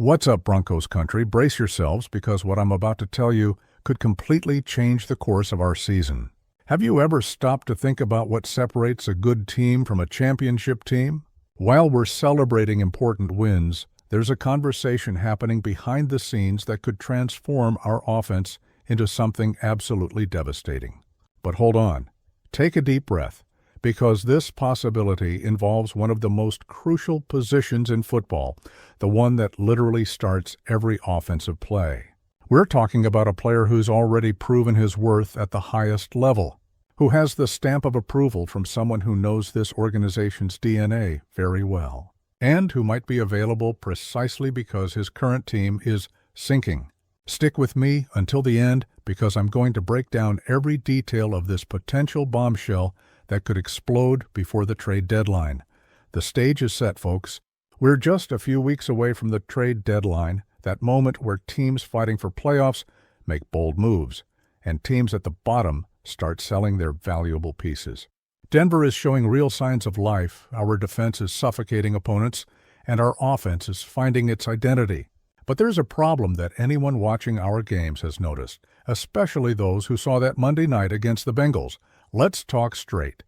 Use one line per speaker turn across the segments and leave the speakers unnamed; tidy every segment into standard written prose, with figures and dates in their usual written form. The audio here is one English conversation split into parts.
What's up, Broncos Country? Brace yourselves because what I'm about to tell you could completely change the course of our season. Have you ever stopped to think about what separates a good team from a championship team? While we're celebrating important wins, there's a conversation happening behind the scenes that could transform our offense into something absolutely devastating. But hold on. Take a deep breath, because this possibility involves one of the most crucial positions in football, the one that literally starts every offensive play. We're talking about a player who's already proven his worth at the highest level, who has the stamp of approval from someone who knows this organization's DNA very well, and who might be available precisely because his current team is sinking. Stick with me until the end, because I'm going to break down every detail of this potential bombshell that could explode before the trade deadline. The stage is set, folks. We're just a few weeks away from the trade deadline, that moment where teams fighting for playoffs make bold moves, and teams at the bottom start selling their valuable pieces. Denver is showing real signs of life, our defense is suffocating opponents, and our offense is finding its identity. But there's a problem that anyone watching our games has noticed, especially those who saw that Monday night against the Bengals. Let's talk straight.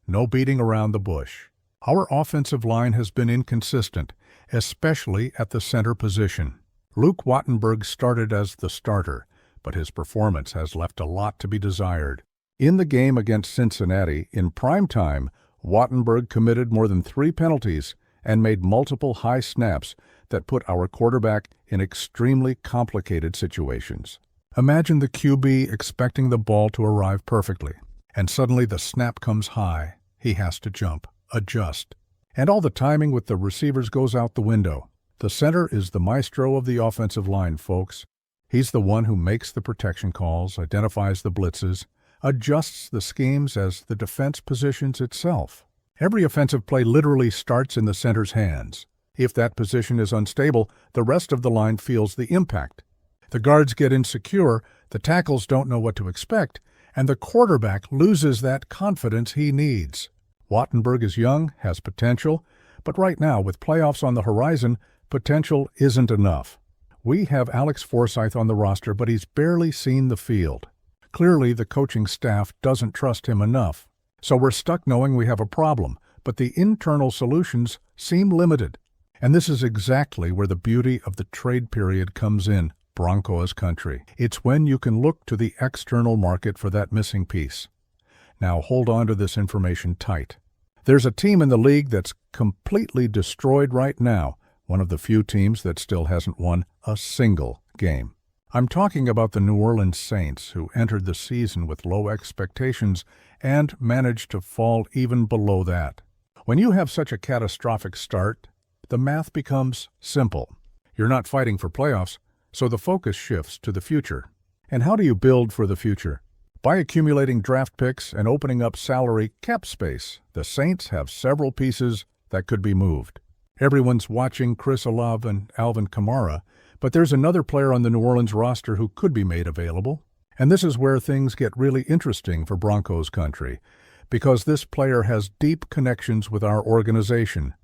No beating around the bush. Our offensive line has been inconsistent, especially at the center position. Luke Wattenberg started as the starter, but his performance has left a lot to be desired. In the game against Cincinnati, in prime time, Wattenberg committed more than 3 penalties and made multiple high snaps that put our quarterback in extremely complicated situations. Imagine the QB expecting the ball to arrive perfectly, and suddenly the snap comes high. He has to jump, adjust, and all the timing with the receivers goes out the window. The center is the maestro of the offensive line, folks. He's the one who makes the protection calls, identifies the blitzes, adjusts the schemes as the defense positions itself. Every offensive play literally starts in the center's hands. If that position is unstable, the rest of the line feels the impact. The guards get insecure, the tackles don't know what to expect, and the quarterback loses that confidence he needs. Wattenberg is young, has potential, but right now, with playoffs on the horizon, potential isn't enough. We have Alex Forsythe on the roster, but he's barely seen the field. Clearly, the coaching staff doesn't trust him enough. So we're stuck knowing we have a problem, but the internal solutions seem limited. And this is exactly where the beauty of the trade period comes in. Broncos Country. It's when you can look to the external market for that missing piece. Now hold on to this information tight. There's a team in the league that's completely destroyed right now, one of the few teams that still hasn't won a single game. I'm talking about the New Orleans Saints, who entered the season with low expectations and managed to fall even below that. When you have such a catastrophic start, the math becomes simple. You're not fighting for playoffs, so the focus shifts to the future. And how do you build for the future? By accumulating draft picks and opening up salary cap space. The Saints have several pieces that could be moved. Everyone's watching Chris Olave and Alvin Kamara, but there's another player on the New Orleans roster who could be made available. And this is where things get really interesting for Broncos Country, because this player has deep connections with our organization.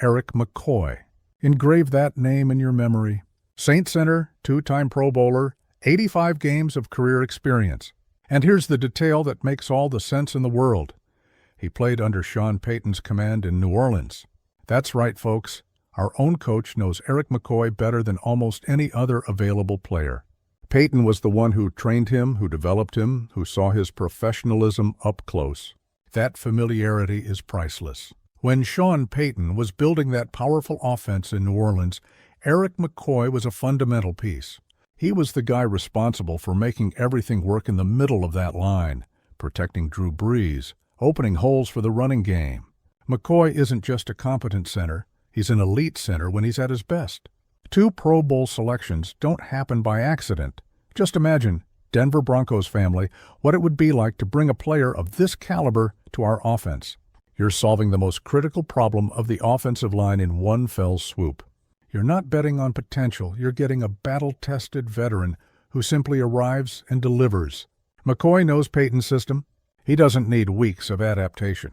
Eric McCoy. Engrave that name in your memory. Saint center, 2-time Pro Bowler, 85 games of career experience. And here's the detail that makes all the sense in the world. He played under Sean Payton's command in New Orleans. That's right, folks. Our own coach knows Eric McCoy better than almost any other available player. Payton was the one who trained him, who developed him, who saw his professionalism up close. That familiarity is priceless. When Sean Payton was building that powerful offense in New Orleans, Eric McCoy was a fundamental piece. He was the guy responsible for making everything work in the middle of that line, protecting Drew Brees, opening holes for the running game. McCoy isn't just a competent center, he's an elite center when he's at his best. 2 Pro Bowl selections don't happen by accident. Just imagine, Denver Broncos family, what it would be like to bring a player of this caliber to our offense. You're solving the most critical problem of the offensive line in one fell swoop. You're not betting on potential, you're getting a battle-tested veteran who simply arrives and delivers. McCoy knows Payton's system. He doesn't need weeks of adaptation.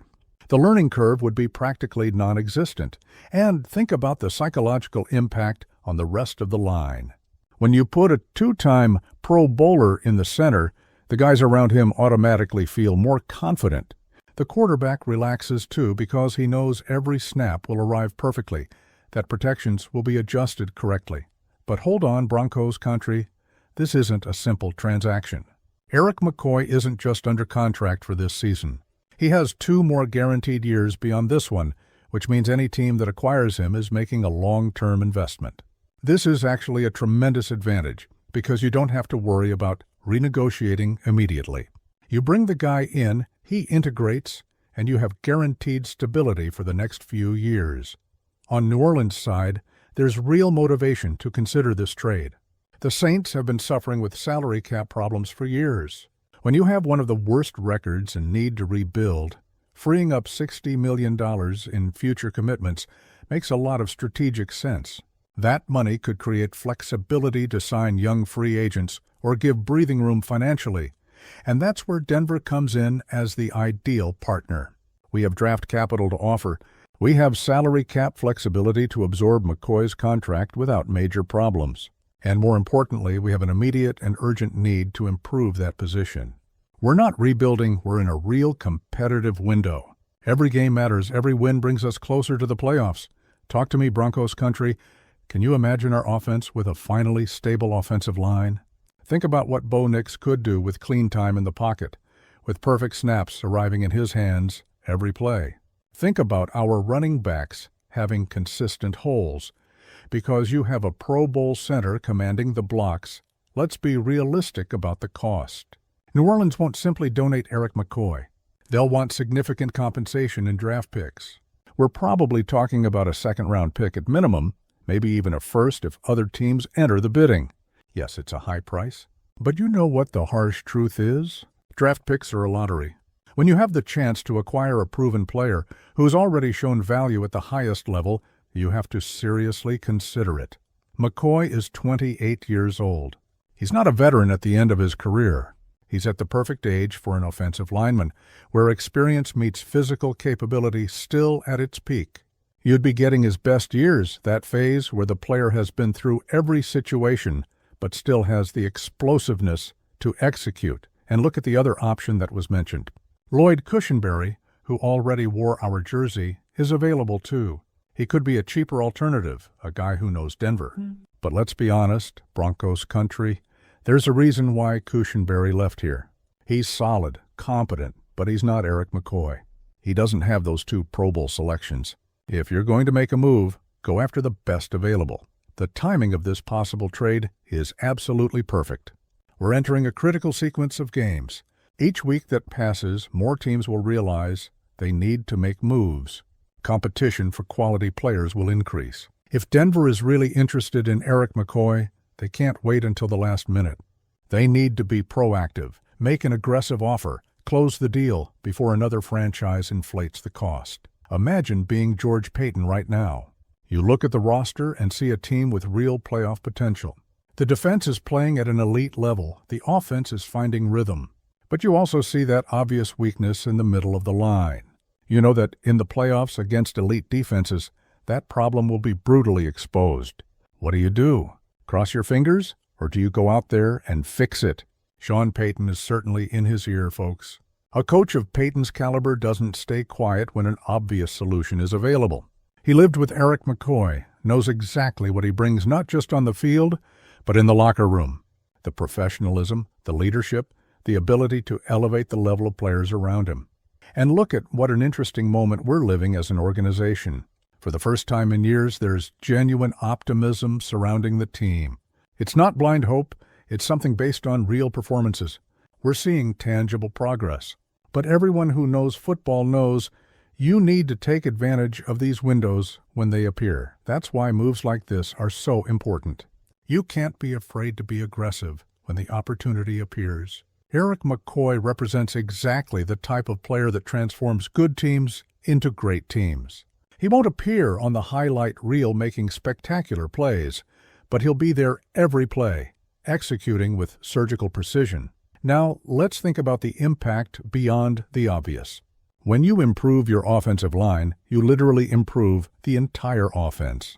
The learning curve would be practically non-existent. And think about the psychological impact on the rest of the line. When you put a two-time Pro Bowler in the center, the guys around him automatically feel more confident. The quarterback relaxes too because he knows every snap will arrive perfectly, that protections will be adjusted correctly. But hold on, Broncos Country, this isn't a simple transaction. Erik McCoy isn't just under contract for this season. He has 2 more guaranteed years beyond this one, which means any team that acquires him is making a long-term investment. This is actually a tremendous advantage because you don't have to worry about renegotiating immediately. You bring the guy in, he integrates, and you have guaranteed stability for the next few years. On New Orleans' side, there's real motivation to consider this trade. The Saints have been suffering with salary cap problems for years. When you have one of the worst records and need to rebuild, freeing up $60 million in future commitments makes a lot of strategic sense. That money could create flexibility to sign young free agents or give breathing room financially, and that's where Denver comes in as the ideal partner. We have draft capital to offer. We have salary cap flexibility to absorb McCoy's contract without major problems. And more importantly, we have an immediate and urgent need to improve that position. We're not rebuilding, we're in a real competitive window. Every game matters, every win brings us closer to the playoffs. Talk to me, Broncos Country. Can you imagine our offense with a finally stable offensive line? Think about what Bo Nix could do with clean time in the pocket, with perfect snaps arriving in his hands every play. Think about our running backs having consistent holes. Because you have a Pro Bowl center commanding the blocks, let's be realistic about the cost. New Orleans won't simply donate Erik McCoy. They'll want significant compensation in draft picks. We're probably talking about a second-round pick at minimum, maybe even a first if other teams enter the bidding. Yes, it's a high price. But you know what the harsh truth is? Draft picks are a lottery. When you have the chance to acquire a proven player who's already shown value at the highest level, you have to seriously consider it. McCoy is 28 years old. He's not a veteran at the end of his career. He's at the perfect age for an offensive lineman, where experience meets physical capability still at its peak. You'd be getting his best years, that phase where the player has been through every situation, but still has the explosiveness to execute. And look at the other option that was mentioned. Lloyd Cushenberry, who already wore our jersey, is available too. He could be a cheaper alternative, a guy who knows Denver. But let's be honest, Broncos Country, there's a reason why Cushenberry left here. He's solid, competent, but he's not Erik McCoy. He doesn't have those 2 Pro Bowl selections. If you're going to make a move, go after the best available. The timing of this possible trade is absolutely perfect. We're entering a critical sequence of games. Each week that passes, more teams will realize they need to make moves. Competition for quality players will increase. If Denver is really interested in Erik McCoy, they can't wait until the last minute. They need to be proactive, make an aggressive offer, close the deal before another franchise inflates the cost. Imagine being George Paton right now. You look at the roster and see a team with real playoff potential. The defense is playing at an elite level. The offense is finding rhythm. But you also see that obvious weakness in the middle of the line. You know that in the playoffs against elite defenses, that problem will be brutally exposed. What do? Cross your fingers, or do you go out there and fix it? Sean Payton is certainly in his ear, folks. A coach of Payton's caliber doesn't stay quiet when an obvious solution is available. He lived with Erik McCoy, knows exactly what he brings not just on the field, but in the locker room. The professionalism, the leadership, the ability to elevate the level of players around him. And look at what an interesting moment we're living as an organization. For the first time in years, there's genuine optimism surrounding the team. It's not blind hope, it's something based on real performances. We're seeing tangible progress. But everyone who knows football knows you need to take advantage of these windows when they appear. That's why moves like this are so important. You can't be afraid to be aggressive when the opportunity appears. Erik McCoy represents exactly the type of player that transforms good teams into great teams. He won't appear on the highlight reel making spectacular plays, but he'll be there every play, executing with surgical precision. Now, let's think about the impact beyond the obvious. When you improve your offensive line, you literally improve the entire offense.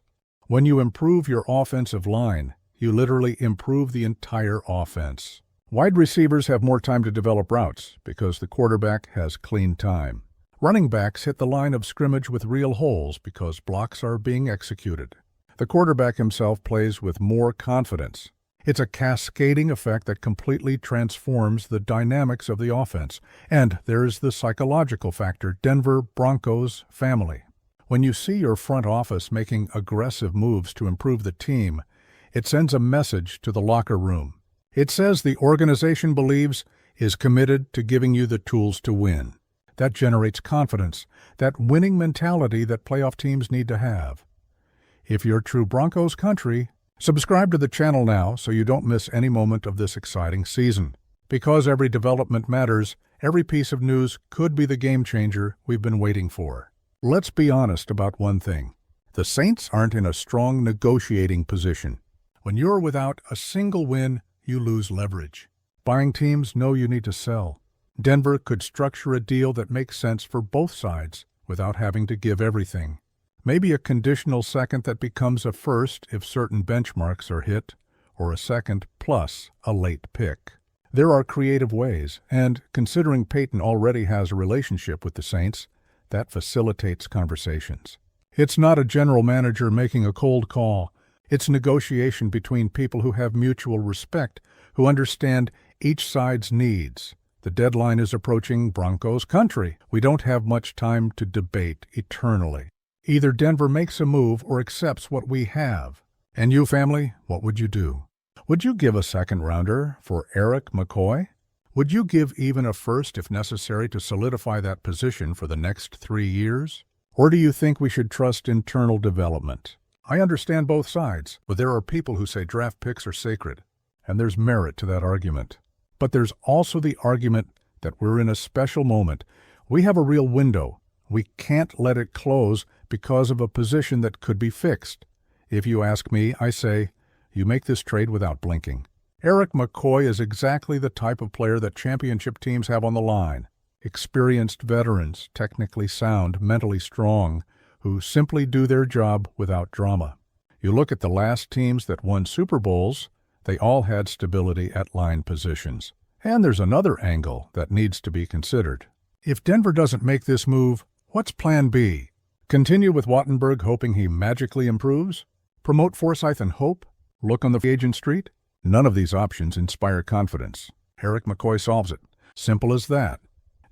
When you improve your offensive line, you literally improve the entire offense. Wide receivers have more time to develop routes because the quarterback has clean time. Running backs hit the line of scrimmage with real holes because blocks are being executed. The quarterback himself plays with more confidence. It's a cascading effect that completely transforms the dynamics of the offense. And there's the psychological factor, Denver Broncos family. When you see your front office making aggressive moves to improve the team, it sends a message to the locker room. It says the organization believes is committed to giving you the tools to win. That generates confidence, that winning mentality that playoff teams need to have. If you're true Broncos country, subscribe to the channel now so you don't miss any moment of this exciting season. Because every development matters, every piece of news could be the game changer we've been waiting for. Let's be honest about one thing. The Saints aren't in a strong negotiating position. When you're without a single win, you lose leverage. Buying teams know you need to sell. Denver could structure a deal that makes sense for both sides without having to give everything. Maybe a conditional second that becomes a first if certain benchmarks are hit, or a second plus a late pick. There are creative ways, and considering Peyton already has a relationship with the Saints, that facilitates conversations. It's not a general manager making a cold call. It's negotiation between people who have mutual respect, who understand each side's needs. The deadline is approaching Broncos country. We don't have much time to debate eternally. Either Denver makes a move or accepts what we have. And you, family, what would you do? Would you give a second-rounder for Eric McCoy? Would you give even a first if necessary to solidify that position for the next 3 years? Or do you think we should trust internal development? I understand both sides, but there are people who say draft picks are sacred, and there's merit to that argument. But there's also the argument that we're in a special moment. We have a real window. We can't let it close because of a position that could be fixed. If you ask me, I say, you make this trade without blinking. Eric McCoy is exactly the type of player that championship teams have on the line. Experienced veterans, technically sound, mentally strong, who simply do their job without drama. You look at the last teams that won Super Bowls, they all had stability at line positions. And there's another angle that needs to be considered. If Denver doesn't make this move, what's plan B? Continue with Wattenberg hoping he magically improves? Promote Forsythe and hope? Look on the free agent street? None of these options inspire confidence. Eric McCoy solves it. Simple as that.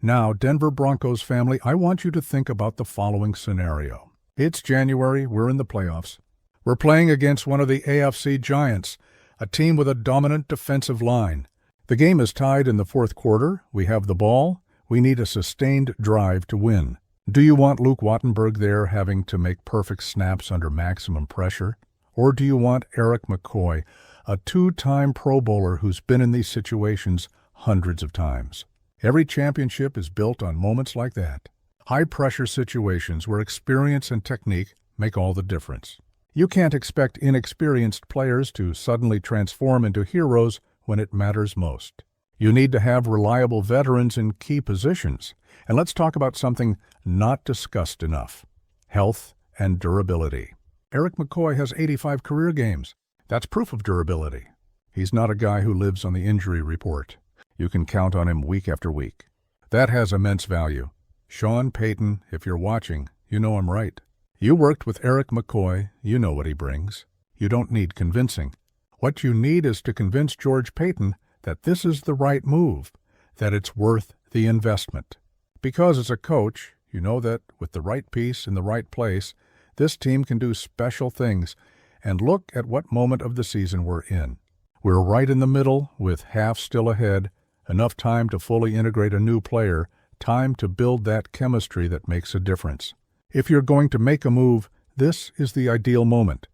Now, Denver Broncos family, I want you to think about the following scenario. It's January, we're in the playoffs. We're playing against one of the AFC giants, a team with a dominant defensive line. The game is tied in the fourth quarter. We have the ball. We need a sustained drive to win. Do you want Luke Wattenberg there having to make perfect snaps under maximum pressure? Or do you want Eric McCoy, a two-time Pro Bowler who's been in these situations hundreds of times? Every championship is built on moments like that. High-pressure situations where experience and technique make all the difference. You can't expect inexperienced players to suddenly transform into heroes when it matters most. You need to have reliable veterans in key positions. And let's talk about something not discussed enough: health and durability. Eric McCoy has 85 career games. That's proof of durability. He's not a guy who lives on the injury report. You can count on him week after week. That has immense value. Sean Payton, if you're watching, you know I'm right. You worked with Eric McCoy, you know what he brings. You don't need convincing. What you need is to convince George Payton that this is the right move, that it's worth the investment. Because as a coach, you know that with the right piece in the right place, this team can do special things. And look at what moment of the season we're in. We're right in the middle with half still ahead, enough time to fully integrate a new player, time to build that chemistry that makes a difference. If you're going to make a move, this is the ideal moment.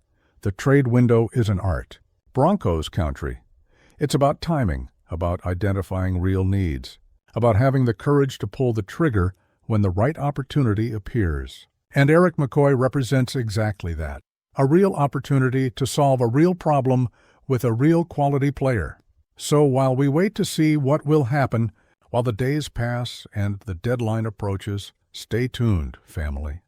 The trade window is an art. Broncos country. It's about timing, about identifying real needs, about having the courage to pull the trigger when the right opportunity appears. And Eric McCoy represents exactly that. A real opportunity to solve a real problem with a real quality player. So while we wait to see what will happen, while the days pass and the deadline approaches, stay tuned, family.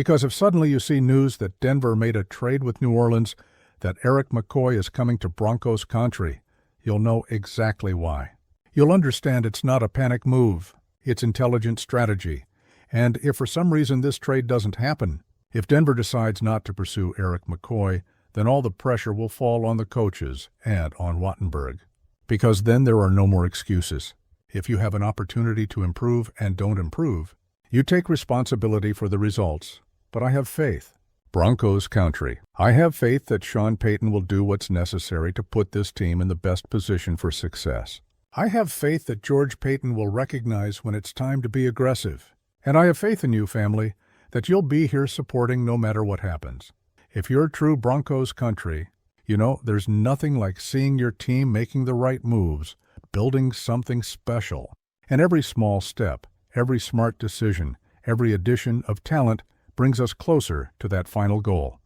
Because if suddenly you see news that Denver made a trade with New Orleans, that Eric McCoy is coming to Broncos Country, you'll know exactly why. You'll understand it's not a panic move, it's intelligent strategy. And if for some reason this trade doesn't happen, if Denver decides not to pursue Eric McCoy, then all the pressure will fall on the coaches and on Wattenberg. Because then there are no more excuses. If you have an opportunity to improve and don't improve, you take responsibility for the results. But I have faith. Broncos Country. I have faith that Sean Payton will do what's necessary to put this team in the best position for success. I have faith that George Payton will recognize when it's time to be aggressive. And I have faith in you, family, that you'll be here supporting no matter what happens. If you're true Broncos Country, you know there's nothing like seeing your team making the right moves, building something special. And every small step, every smart decision, every addition of talent brings us closer to that final goal.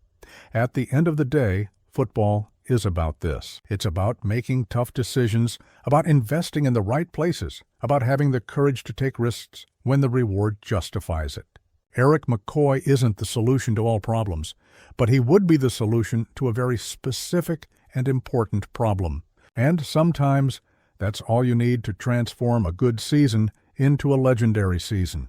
At the end of the day, football is about this. It's about making tough decisions, about investing in the right places, about having the courage to take risks when the reward justifies it. Eric McCoy isn't the solution to all problems, but he would be the solution to a very specific and important problem. And sometimes that's all you need to transform a good season into a legendary season.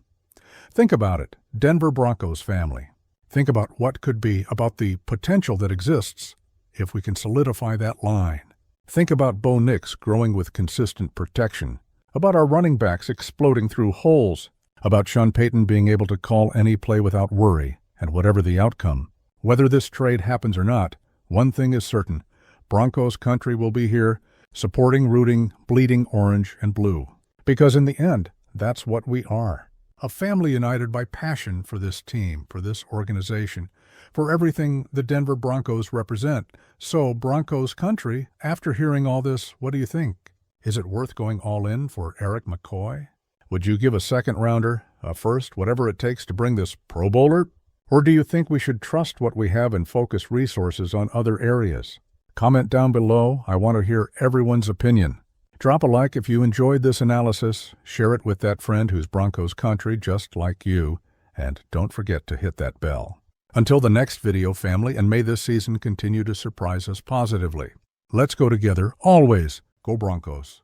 Think about it, Denver Broncos family. Think about what could be, about the potential that exists if we can solidify that line. Think about Bo Nix growing with consistent protection, about our running backs exploding through holes, about Sean Payton being able to call any play without worry, and whatever the outcome. Whether this trade happens or not, one thing is certain. Broncos Country will be here, supporting, rooting, bleeding orange and blue. Because in the end, that's what we are. A family united by passion for this team, for this organization, for everything the Denver Broncos represent. So, Broncos Country, after hearing all this, what do you think? Is it worth going all in for Eric McCoy? Would you give a second rounder, a first, whatever it takes to bring this Pro Bowler? Or do you think we should trust what we have and focus resources on other areas? Comment down below. I want to hear everyone's opinion. Drop a like if you enjoyed this analysis. Share it with that friend who's Broncos Country just like you. And don't forget to hit that bell. Until the next video, family, and may this season continue to surprise us positively. Let's go together, always. Go Broncos.